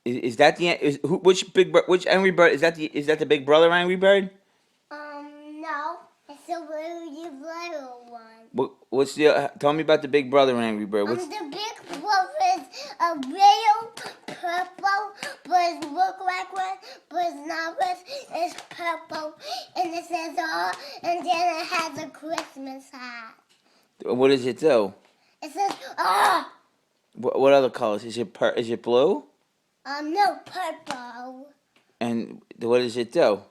Is that which Angry Bird is that the Big Brother Angry Bird? No, it's a really little one. What's the tell me about the Big Brother Angry Bird? The Big Brother is a real purple, but it look like one, but it's not red. It's purple, and it says and then it has a Christmas hat. What does it do? It says What other colors? Is it blue? No, purple. And what does it do?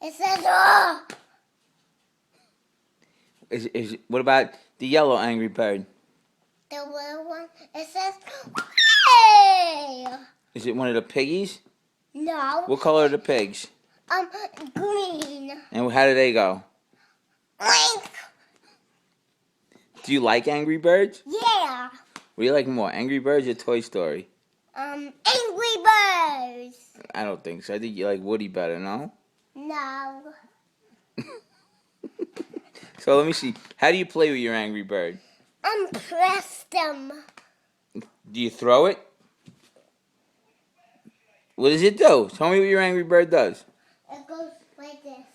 It says What about the yellow Angry Bird? The little one. It says hey. Is it one of the piggies? No. What color are the pigs? Green. And how do they go? Link. Do you like Angry Birds? Yeah. What do you like more, Angry Birds or Toy Story? Angry Birds. I don't think so. I think you like Woody better, no? No. So let me see. How do you play with your Angry Bird? Press them. Do you throw it? What does it do? Tell me what your Angry Bird does. It goes like this.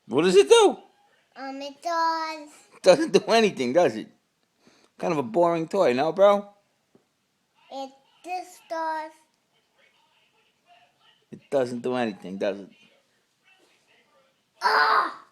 What does it do? It does. Doesn't do anything, does it? Kind of a boring toy, no, bro? This does. It doesn't do anything, does it? Ah!